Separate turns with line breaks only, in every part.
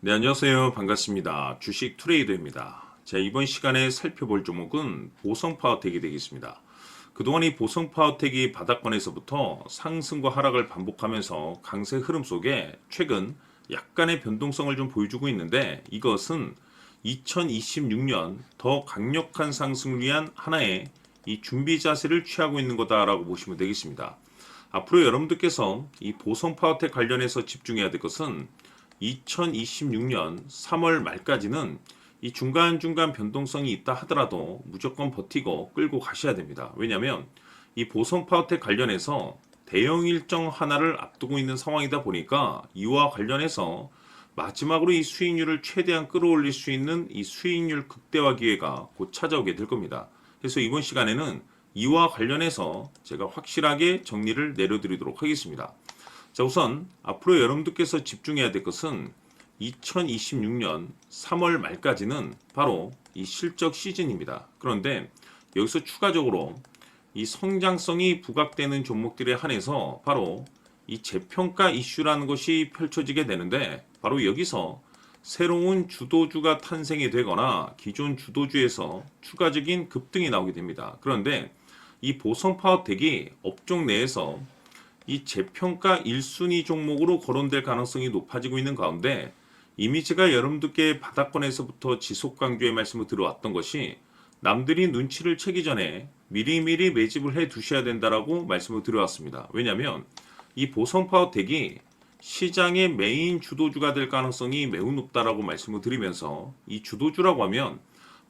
네, 안녕하세요. 반갑습니다. 주식 트레이더입니다. 자, 이번 시간에 살펴볼 종목은 보성파워텍이 되겠습니다. 그동안 이 보성파워텍이 바닥권에서부터 상승과 하락을 반복하면서 강세 흐름 속에 최근 약간의 변동성을 좀 보여주고 있는데, 이것은 2026년 더 강력한 상승을 위한 하나의 이 준비 자세를 취하고 있는 거다라고 보시면 되겠습니다. 앞으로 여러분들께서 이 보성파워텍 관련해서 집중해야 될 것은 2026년 3월 말까지는 이 중간중간 변동성이 있다 하더라도 무조건 버티고 끌고 가셔야 됩니다. 왜냐하면 이 보성파워텍 관련해서 대형 일정 하나를 앞두고 있는 상황이다 보니까 이와 관련해서 마지막으로 이 수익률을 최대한 끌어올릴 수 있는 이 수익률 극대화 기회가 곧 찾아오게 될 겁니다. 그래서 이번 시간에는 이와 관련해서 제가 확실하게 정리를 내려드리도록 하겠습니다. 자, 우선 앞으로 여러분들께서 집중해야 될 것은 2026년 3월 말까지는 바로 이 실적 시즌입니다. 그런데 여기서 추가적으로 이 성장성이 부각되는 종목들에 한해서 바로 이 재평가 이슈라는 것이 펼쳐지게 되는데, 바로 여기서 새로운 주도주가 탄생이 되거나 기존 주도주에서 추가적인 급등이 나오게 됩니다. 그런데 이 보성파워텍이 업종 내에서 이 재평가 1순위 종목으로 거론될 가능성이 높아지고 있는 가운데, 이미 제가 여러분들께 바닥권에서부터 지속 강조의 말씀을 들어왔던 것이 남들이 눈치를 채기 전에 미리미리 매집을 해 두셔야 된다라고 말씀을 드려왔습니다. 왜냐하면 이 보성파워텍이 시장의 메인 주도주가 될 가능성이 매우 높다라고 말씀을 드리면서, 이 주도주라고 하면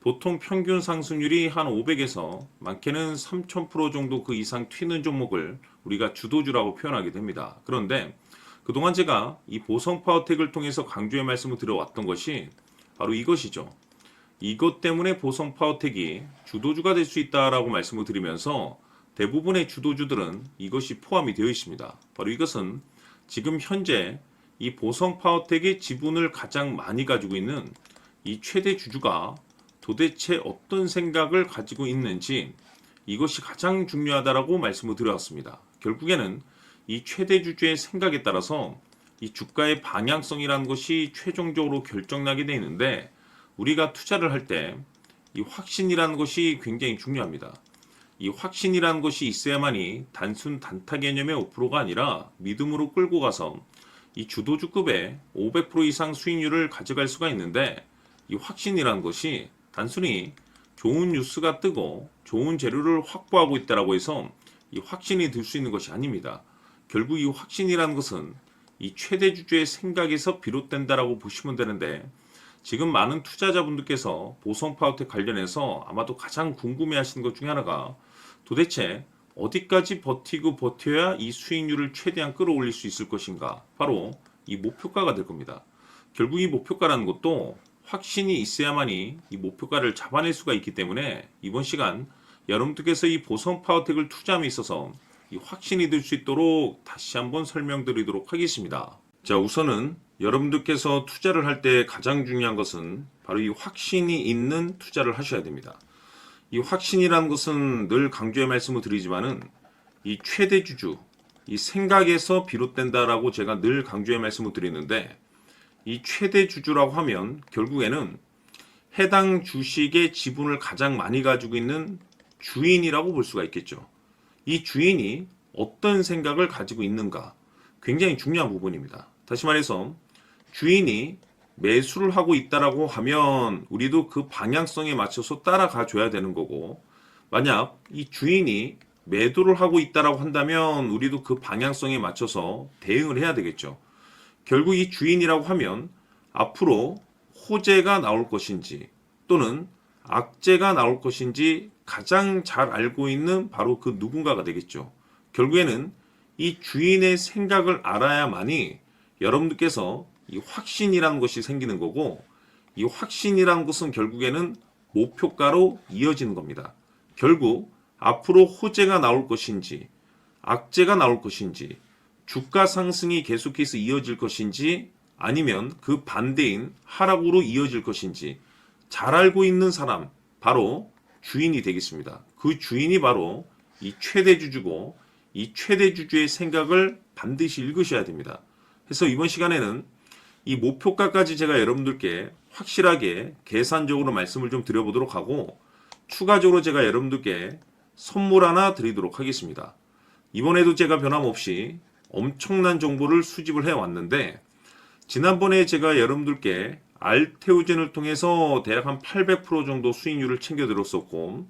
보통 평균 상승률이 한 500에서 많게는 3000% 정도 그 이상 튀는 종목을 우리가 주도주라고 표현하게 됩니다. 그런데 그동안 제가 이 보성파워텍을 통해서 강조의 말씀을 드려왔던 것이 바로 이것이죠. 이것 때문에 보성파워텍이 주도주가 될 수 있다라고 말씀을 드리면서 대부분의 주도주들은 이것이 포함이 되어 있습니다. 바로 이것은 지금 현재 이 보성파워텍의 지분을 가장 많이 가지고 있는 이 최대 주주가 도대체 어떤 생각을 가지고 있는지, 이것이 가장 중요하다라고 말씀을 드렸습니다. 결국에는 이 최대 주주의 생각에 따라서 이 주가의 방향성이라는 것이 최종적으로 결정나게 되어 있는데, 우리가 투자를 할 때 이 확신이라는 것이 굉장히 중요합니다. 이 확신이라는 것이 있어야만이 단순 단타 개념의 5%가 아니라 믿음으로 끌고 가서 이 주도주급의 500% 이상 수익률을 가져갈 수가 있는데, 이 확신이라는 것이 단순히 좋은 뉴스가 뜨고 좋은 재료를 확보하고 있다라고 해서 이 확신이 들 수 있는 것이 아닙니다. 결국 이 확신이라는 것은 이 최대 주주의 생각에서 비롯된다라고 보시면 되는데, 지금 많은 투자자분들께서 보성파워텍 관련해서 아마도 가장 궁금해하시는 것 중에 하나가 도대체 어디까지 버티고 버텨야 이 수익률을 최대한 끌어올릴 수 있을 것인가, 바로 이 목표가가 될 겁니다. 결국 이 목표가라는 것도 확신이 있어야만이 이 목표가를 잡아낼 수가 있기 때문에, 이번 시간 여러분들께서 이 보성파워텍을 투자함에 있어서 이 확신이 들 수 있도록 다시 한번 설명드리도록 하겠습니다. 자, 우선은 여러분들께서 투자를 할 때 가장 중요한 것은 바로 이 확신이 있는 투자를 하셔야 됩니다. 이 확신이라는 것은 늘 강조의 말씀을 드리지만은 이 최대 주주, 이 생각에서 비롯된다라고 제가 늘 강조의 말씀을 드리는데, 이 최대 주주라고 하면 결국에는 해당 주식의 지분을 가장 많이 가지고 있는 주인이라고 볼 수가 있겠죠. 이 주인이 어떤 생각을 가지고 있는가, 굉장히 중요한 부분입니다. 다시 말해서 주인이 매수를 하고 있다라고 하면 우리도 그 방향성에 맞춰서 따라가 줘야 되는 거고, 만약 이 주인이 매도를 하고 있다라고 한다면 우리도 그 방향성에 맞춰서 대응을 해야 되겠죠. 결국 이 주인이라고 하면 앞으로 호재가 나올 것인지 또는 악재가 나올 것인지 가장 잘 알고 있는 바로 그 누군가가 되겠죠. 결국에는 이 주인의 생각을 알아야만이 여러분들께서 이 확신이라는 것이 생기는 거고, 이 확신이라는 것은 결국에는 목표가로 이어지는 겁니다. 결국 앞으로 호재가 나올 것인지 악재가 나올 것인지, 주가 상승이 계속해서 이어질 것인지 아니면 그 반대인 하락으로 이어질 것인지 잘 알고 있는 사람, 바로 주인이 되겠습니다. 그 주인이 바로 이 최대 주주고, 이 최대 주주의 생각을 반드시 읽으셔야 됩니다. 그래서 이번 시간에는 이 목표가까지 제가 여러분들께 확실하게 계산적으로 말씀을 좀 드려보도록 하고, 추가적으로 제가 여러분들께 선물 하나 드리도록 하겠습니다. 이번에도 제가 변함없이 엄청난 정보를 수집을 해왔는데, 지난번에 제가 여러분들께 알테오젠을 통해서 대략 한 800% 정도 수익률을 챙겨드렸었고,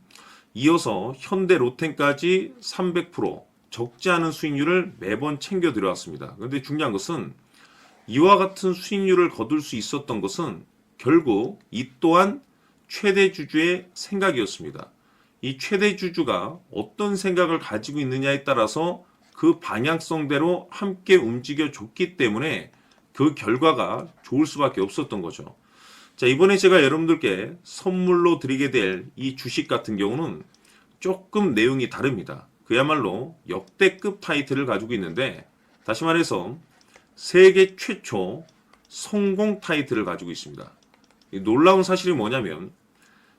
이어서 현대 로템까지 300% 적지 않은 수익률을 매번 챙겨드려왔습니다. 그런데 중요한 것은 이와 같은 수익률을 거둘 수 있었던 것은 결국 이 또한 최대 주주의 생각이었습니다. 이 최대 주주가 어떤 생각을 가지고 있느냐에 따라서 그 방향성대로 함께 움직여 줬기 때문에 그 결과가 좋을 수밖에 없었던 거죠. 자, 이번에 제가 여러분들께 선물로 드리게 될 이 주식 같은 경우는 조금 내용이 다릅니다. 그야말로 역대급 타이틀을 가지고 있는데, 다시 말해서 세계 최초 성공 타이틀을 가지고 있습니다. 놀라운 사실이 뭐냐면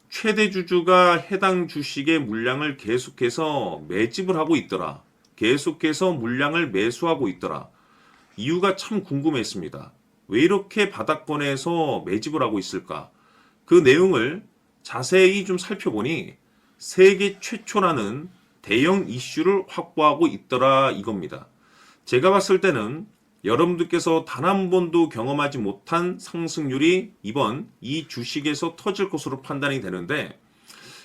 최대 주주가 해당 주식의 물량을 계속해서 매집을 하고 있더라. 계속해서 물량을 매수하고 있더라. 이유가 참 궁금했습니다. 왜 이렇게 바닥권에서 매집을 하고 있을까? 그 내용을 자세히 좀 살펴보니 세계 최초라는 대형 이슈를 확보하고 있더라 이겁니다. 제가 봤을 때는 여러분들께서 단 한 번도 경험하지 못한 상승률이 이번 이 주식에서 터질 것으로 판단이 되는데,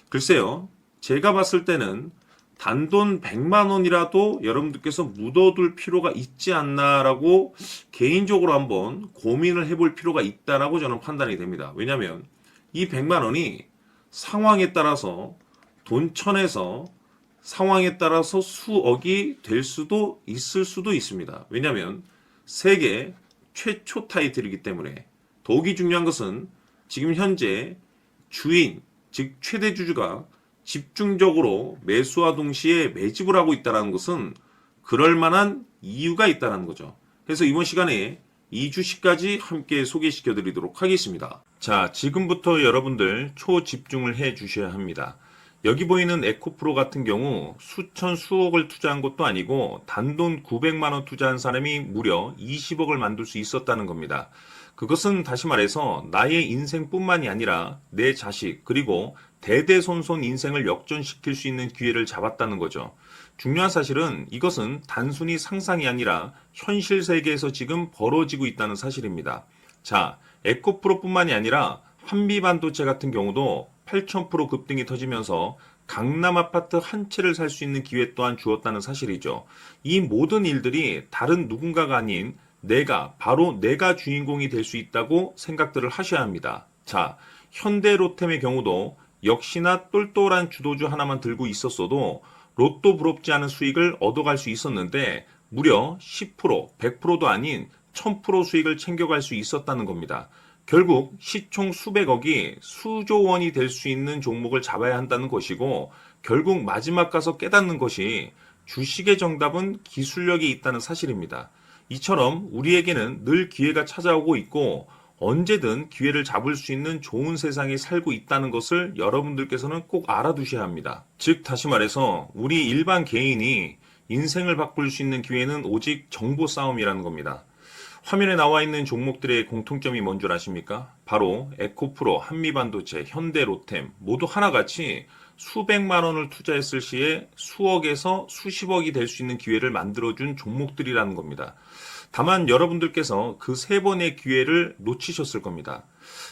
글쎄요, 제가 봤을 때는 단돈 100만 원이라도 여러분들께서 묻어둘 필요가 있지 않나라고 개인적으로 한번 고민을 해볼 필요가 있다라고 저는 판단이 됩니다. 왜냐하면 이 100만 원이 상황에 따라서 돈천에서 상황에 따라서 수억이 될 수도 있을 수도 있습니다. 왜냐하면 세계 최초 타이틀이기 때문에. 더욱이 중요한 것은 지금 현재 주인, 즉 최대 주주가 집중적으로 매수와 동시에 매집을 하고 있다는 것은 그럴 만한 이유가 있다는 거죠. 그래서 이번 시간에 이 주식까지 함께 소개시켜 드리도록 하겠습니다. 자, 지금부터 여러분들 초집중을 해 주셔야 합니다. 여기 보이는 에코프로 같은 경우 수천 수억을 투자한 것도 아니고 단돈 900만 원 투자한 사람이 무려 20억을 만들 수 있었다는 겁니다. 그것은 다시 말해서 나의 인생뿐만이 아니라 내 자식 그리고 대대손손 인생을 역전시킬 수 있는 기회를 잡았다는 거죠. 중요한 사실은 이것은 단순히 상상이 아니라 현실 세계에서 지금 벌어지고 있다는 사실입니다. 자, 에코프로뿐만이 아니라 한미반도체 같은 경우도 8,000% 급등이 터지면서 강남 아파트 한 채를 살 수 있는 기회 또한 주었다는 사실이죠. 이 모든 일들이 다른 누군가가 아닌 바로 내가 주인공이 될 수 있다고 생각들을 하셔야 합니다. 자, 현대로템의 경우도 역시나 똘똘한 주도주 하나만 들고 있었어도 로또 부럽지 않은 수익을 얻어갈 수 있었는데 무려 10%, 100%도 아닌 1000% 수익을 챙겨갈 수 있었다는 겁니다. 결국 시총 수백억이 수조 원이 될 수 있는 종목을 잡아야 한다는 것이고, 결국 마지막 가서 깨닫는 것이 주식의 정답은 기술력이 있다는 사실입니다. 이처럼 우리에게는 늘 기회가 찾아오고 있고 언제든 기회를 잡을 수 있는 좋은 세상에 살고 있다는 것을 여러분들께서는 꼭 알아두셔야 합니다. 즉 다시 말해서 우리 일반 개인이 인생을 바꿀 수 있는 기회는 오직 정보 싸움이라는 겁니다. 화면에 나와 있는 종목들의 공통점이 뭔 줄 아십니까? 바로 에코프로, 한미반도체, 현대로템 모두 하나같이 수백만 원을 투자했을 시에 수억에서 수십억이 될 수 있는 기회를 만들어준 종목들이라는 겁니다. 다만 여러분들께서 그 세 번의 기회를 놓치셨을 겁니다.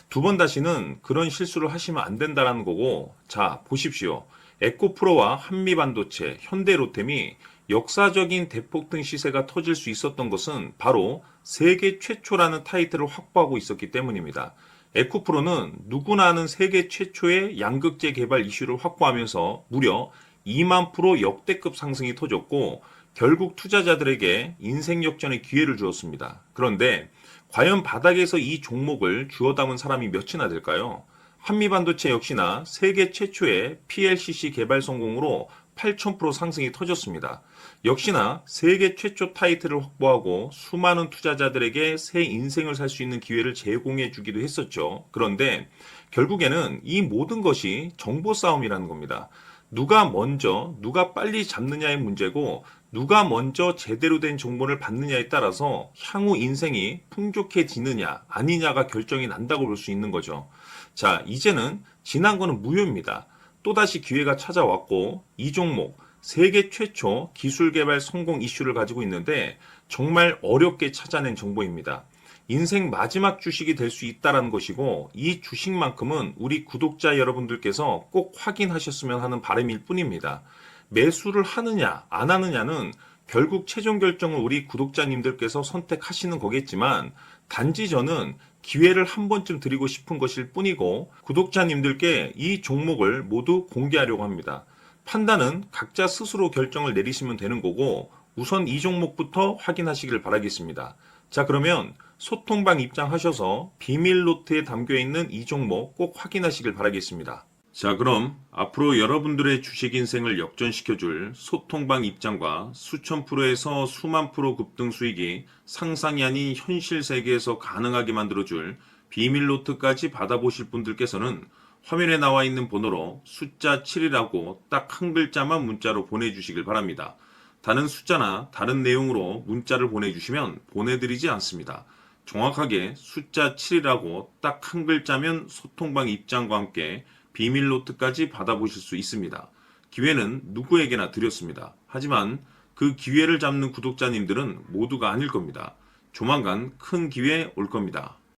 두 번 다시는 그런 실수를 하시면 안 된다는 거고, 자 보십시오. 에코프로와 한미반도체, 현대로템이 역사적인 대폭등 시세가 터질 수 있었던 것은 바로 세계 최초라는 타이틀을 확보하고 있었기 때문입니다. 에코프로는 누구나 아는 세계 최초의 양극재 개발 이슈를 확보하면서 무려 2만 프로 역대급 상승이 터졌고 결국 투자자들에게 인생 역전의 기회를 주었습니다. 그런데 과연 바닥에서 이 종목을 주워 담은 사람이 몇이나 될까요? 한미반도체 역시나 세계 최초의 PLCC 개발 성공으로 8,000% 상승이 터졌습니다. 역시나 세계 최초 타이틀을 확보하고 수많은 투자자들에게 새 인생을 살 수 있는 기회를 제공해 주기도 했었죠. 그런데 결국에는 이 모든 것이 정보 싸움이라는 겁니다. 누가 먼저, 누가 빨리 잡느냐의 문제고 누가 먼저 제대로 된 정보를 받느냐에 따라서 향후 인생이 풍족해지느냐 아니냐가 결정이 난다고 볼 수 있는 거죠. 자, 이제는 지난 거는 무효입니다. 또다시 기회가 찾아왔고 이 종목 세계 최초 기술 개발 성공 이슈를 가지고 있는데 정말 어렵게 찾아낸 정보입니다. 인생 마지막 주식이 될 수 있다는 것이고 이 주식만큼은 우리 구독자 여러분들께서 꼭 확인하셨으면 하는 바람일 뿐입니다. 매수를 하느냐 안 하느냐는 결국 최종 결정을 우리 구독자님들께서 선택하시는 거겠지만 단지 저는 기회를 한 번쯤 드리고 싶은 것일 뿐이고 구독자님들께 이 종목을 모두 공개하려고 합니다. 판단은 각자 스스로 결정을 내리시면 되는 거고 우선 이 종목부터 확인하시길 바라겠습니다. 자, 그러면 소통방 입장하셔서 비밀 노트에 담겨 있는 이 종목 꼭 확인하시길 바라겠습니다. 자, 그럼 앞으로 여러분들의 주식 인생을 역전시켜줄 소통방 입장과 수천 프로에서 수만 프로 급등 수익이 상상이 아닌 현실 세계에서 가능하게 만들어줄 비밀 노트까지 받아보실 분들께서는 화면에 나와 있는 번호로 숫자 7이라고 딱 한 글자만 문자로 보내주시길 바랍니다. 다른 숫자나 다른 내용으로 문자를 보내주시면 보내드리지 않습니다. 정확하게 숫자 7이라고 딱 한 글자면 소통방 입장과 함께 비밀 노트까지 받아보실 수 있습니다. 기회는 누구에게나 드렸습니다. 하지만 그 기회를 잡는 구독자님들은 모두가 아닐 겁니다. 조만간 큰 기회 올 겁니다.